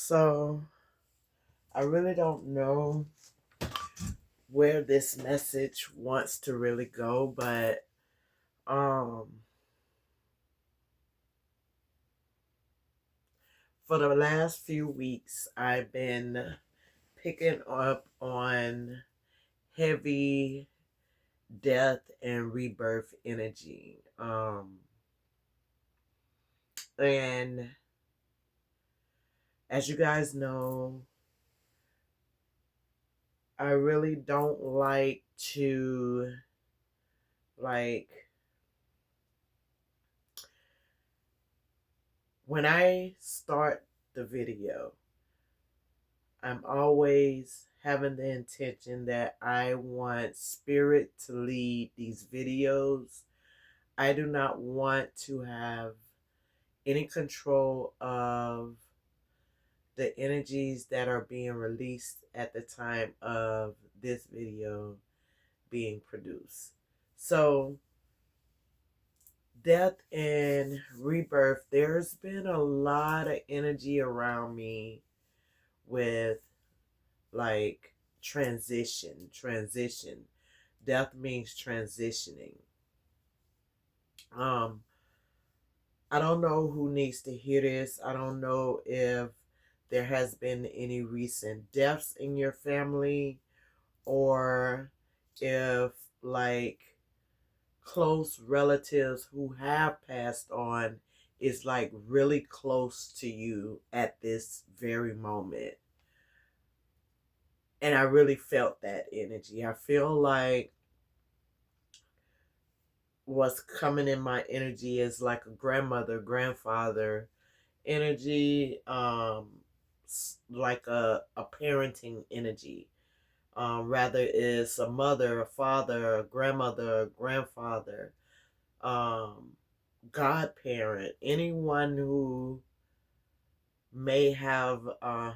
So I really don't know where this message wants to really go, but for the last few weeks I've been picking up on heavy death and rebirth energy. And as you guys know, I really don't like to like when I start the video, I'm always having the intention that I want spirit to lead these videos. I do not want to have any control of the energies that are being released at the time of this video being produced. So, death and rebirth, there's been a lot of energy around me with like transition. Death means transitioning. Um, I don't know who needs to hear this. I don't know if there has been any recent deaths in your family, or if like close relatives who have passed on is like really close to you at this very moment. And I really felt that energy. I feel like what's coming in my energy is like a grandmother, grandfather energy, like a parenting energy. Rather is a mother, a father, a grandmother, a grandfather, um, godparent, anyone who may have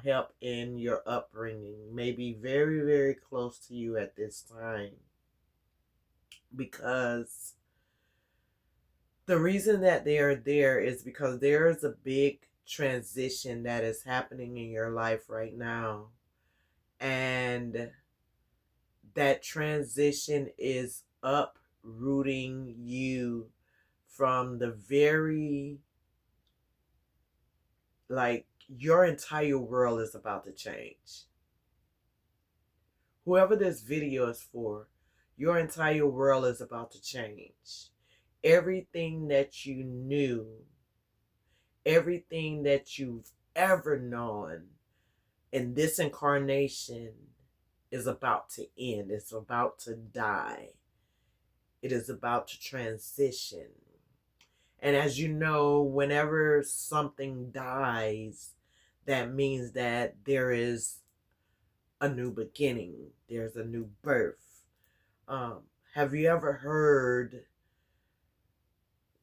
help in your upbringing, may be very, very close to you at this time. Because the reason that they are there is because there is a big transition that is happening in your life right now. And that transition is uprooting you from the very, like, your entire world is about to change. Whoever this video is for, your entire world is about to change. Everything that you knew, everything that you've ever known in this incarnation is about to end. It's about to die. It is about to transition. And as you know, whenever something dies, that means that there is a new beginning. There's a new birth. Have you ever heard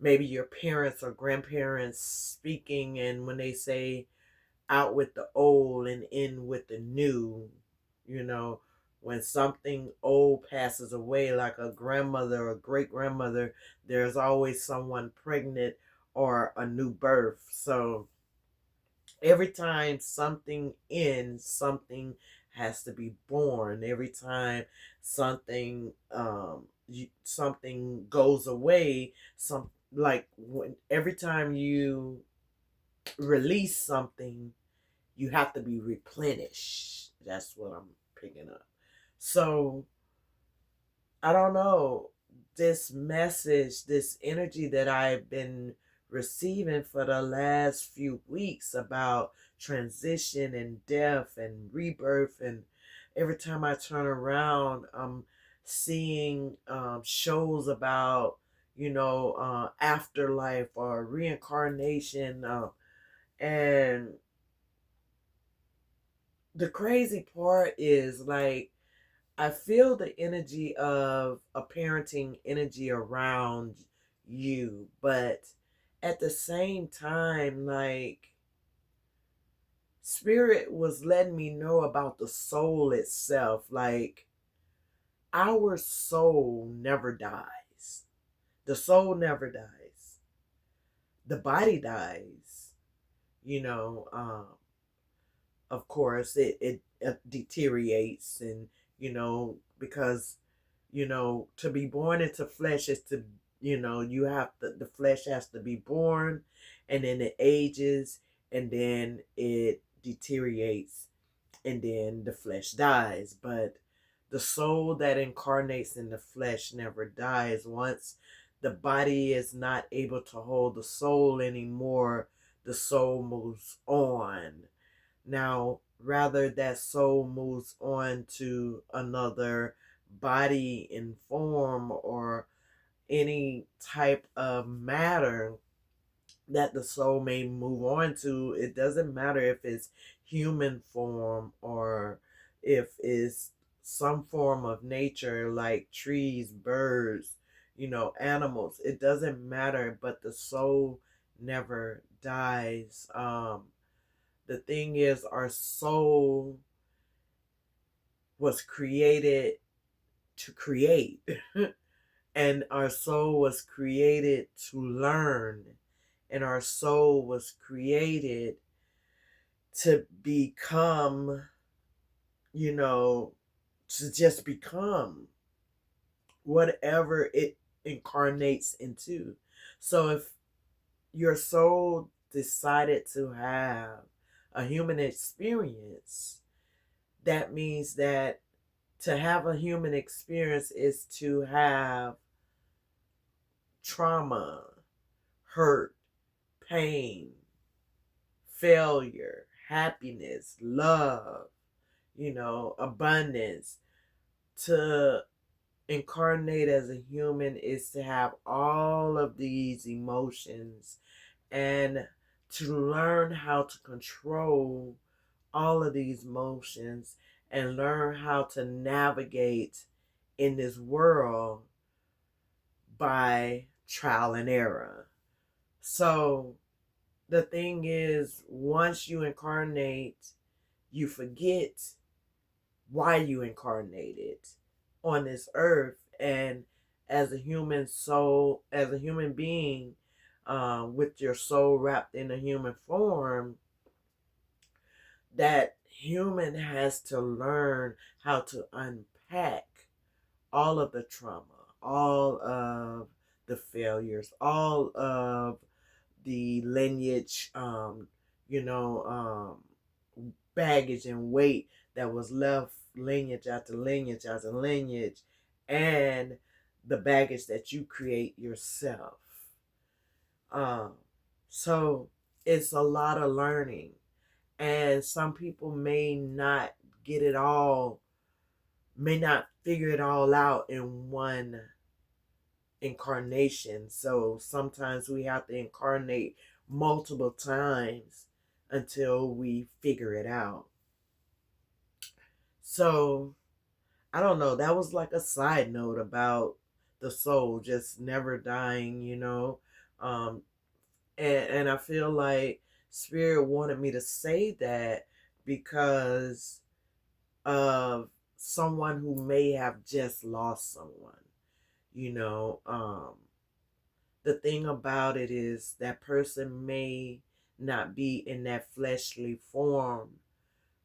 maybe your parents or grandparents speaking, and when they say out with the old and in with the new, you know, when something old passes away, like a grandmother or great grandmother, there's always someone pregnant or a new birth. So every time something ends, something has to be born. Every time something something goes away, every time you release something, you have to be replenished. That's what I'm picking up. So I don't know, this message, this energy that I've been receiving for the last few weeks about transition and death and rebirth, and every time I turn around, I'm seeing shows about, afterlife or reincarnation, and the crazy part is, like, I feel the energy of a parenting energy around you, but at the same time, like, spirit was letting me know about the soul itself. Like, our soul never dies. The soul never dies. The body dies, you know. of course, it deteriorates, and because to be born into flesh is to, you have to, the flesh has to be born, and then it ages, and then it deteriorates, and then the flesh dies. But the soul that incarnates in the flesh never dies. Once the body is not able to hold the soul anymore, the soul moves on. Now, rather that soul moves on to another body in form or any type of matter that the soul may move on to. It doesn't matter if it's human form or if it's some form of nature like trees, birds, animals. It doesn't matter, but the soul never dies. The thing is, our soul was created to create, and our soul was created to learn, and our soul was created to become, to just become whatever it incarnates into. So if your soul decided to have a human experience, that means that to have a human experience is to have trauma, hurt, pain, failure, happiness, love, abundance. To incarnate as a human is to have all of these emotions and to learn how to control all of these emotions and learn how to navigate in this world by trial and error. So the thing is, once you incarnate, you forget why you incarnated on this earth. And as a human soul, as a human being, with your soul wrapped in a human form, that human has to learn how to unpack all of the trauma, all of the failures, all of the lineage, baggage and weight that was left lineage after lineage after lineage, and the baggage that you create yourself. So it's a lot of learning, and some people may not get it all, may not figure it all out in one incarnation. So sometimes we have to incarnate multiple times until we figure it out. So I don't know, that was like a side note about the soul just never dying, um and I feel like spirit wanted me to say that because of someone who may have just lost someone. you know um the thing about it is that person may not be in that fleshly form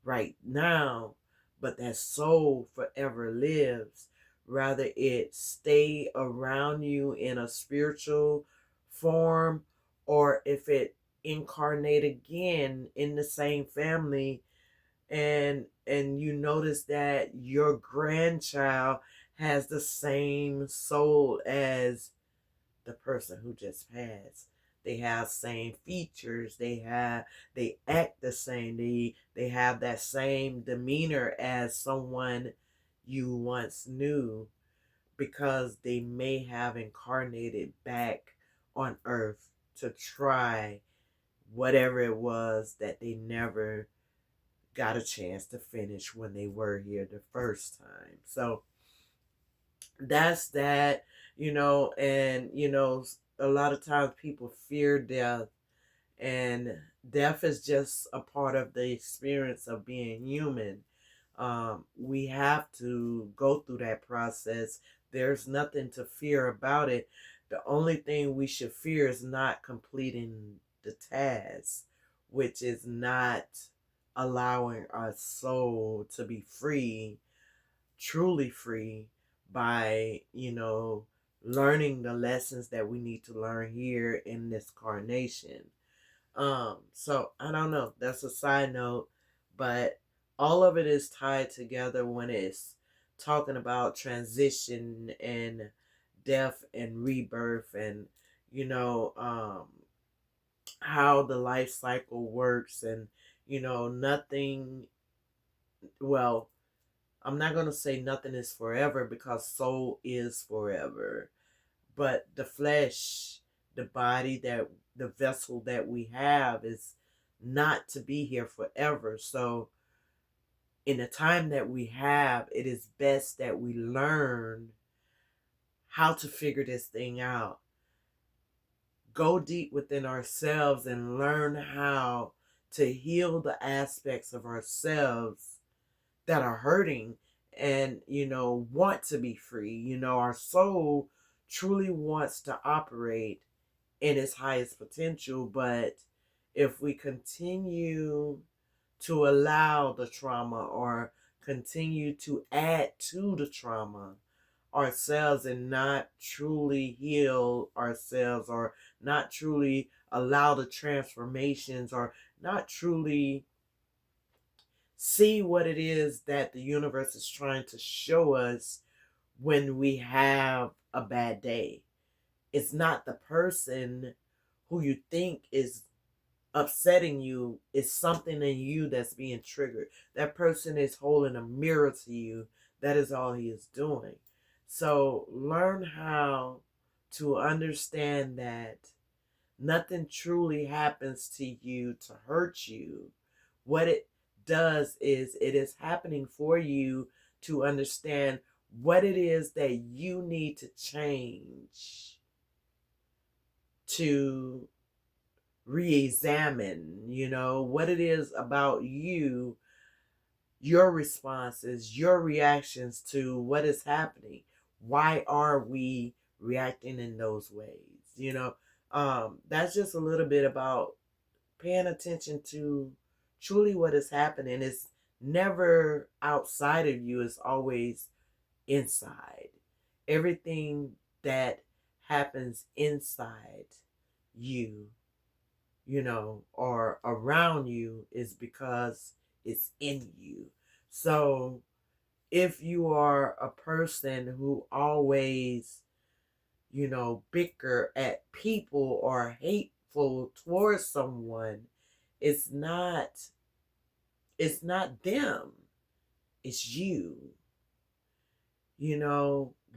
right now, but that soul forever lives. Rather it stay around you in a spiritual form, or if it incarnate again in the same family, and you notice that your grandchild has the same soul as the person who just passed. They have same features. They act the same. They have that same demeanor as someone you once knew, because they may have incarnated back on earth to try whatever it was that they never got a chance to finish when they were here the first time. So that's that, and a lot of times people fear death, and death is just a part of the experience of being human. We have to go through that process. There's nothing to fear about it. The only thing we should fear is not completing the task, which is not allowing our soul to be free, truly free, by, learning the lessons that we need to learn here in this carnation. So I don't know. That's a side note, but all of it is tied together when it's talking about transition and death and rebirth, and you know, um, how the life cycle works, and nothing. Well, I'm not gonna say nothing is forever, because soul is forever, but the flesh, the body, that the vessel that we have is not to be here forever. So in the time that we have, it is best that we learn how to figure this thing out. Go deep within ourselves and learn how to heal the aspects of ourselves that are hurting, and want to be free. Our soul truly wants to operate in its highest potential, but if we continue to allow the trauma, or continue to add to the trauma ourselves, and not truly heal ourselves, or not truly allow the transformations, or not truly see what it is that the universe is trying to show us when we have a bad day. It's not the person who you think is upsetting you, it's something in you that's being triggered. That person is holding a mirror to you. That is all he is doing. So learn how to understand that nothing truly happens to you to hurt you. What it does is, it is happening for you to understand what it is that you need to change, to re-examine, what it is about you, your responses, your reactions to what is happening. Why are we reacting in those ways? That's just a little bit about paying attention to truly what is happening. It's never outside of you, it's always inside. Everything that happens inside you, or around you, is because it's in you. So if you are a person who always, bicker at people, or hateful towards someone, it's not them, it's you.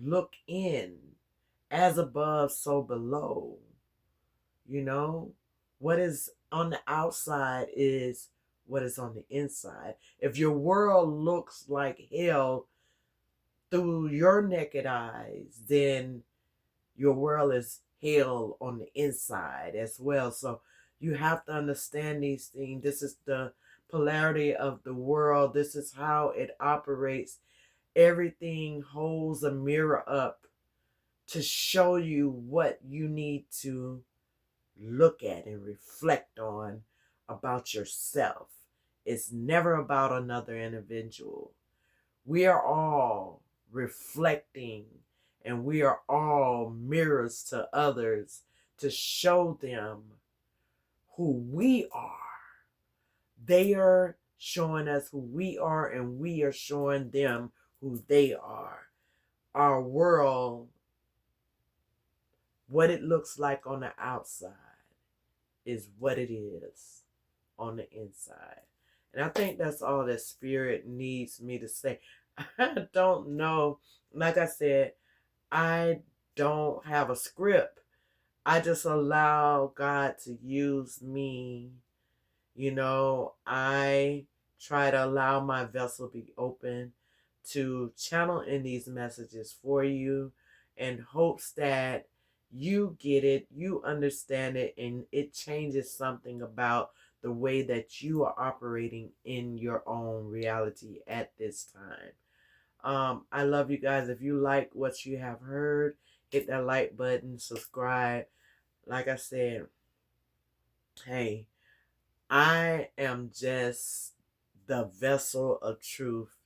Look in. As above, so below. What is on the outside is what is on the inside. If your world looks like hell through your naked eyes, then your world is hell on the inside as well. So you have to understand these things. This is the polarity of the world. This is how it operates. Everything holds a mirror up to show you what you need to look at and reflect on about yourself. It's never about another individual. We are all reflecting, and we are all mirrors to others to show them who we are. They are showing us who we are, and we are showing them who they are. Our world, what it looks like on the outside, is what it is on the inside. And I think that's all that Spirit needs me to say. I don't know. Like I said, I don't have a script. I just allow God to use me. I try to allow my vessel be open to channel in these messages for you, in hopes that you get it, you understand it, and it changes something about the way that you are operating in your own reality at this time. I love you guys. If you like what you have heard, hit that like button, subscribe. Like I said, hey, I am just the vessel of truth.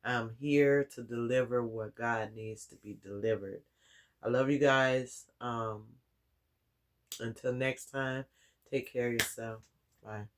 I'm here to deliver what God needs to be delivered. I love you guys. Until next time, take care of yourself. Bye.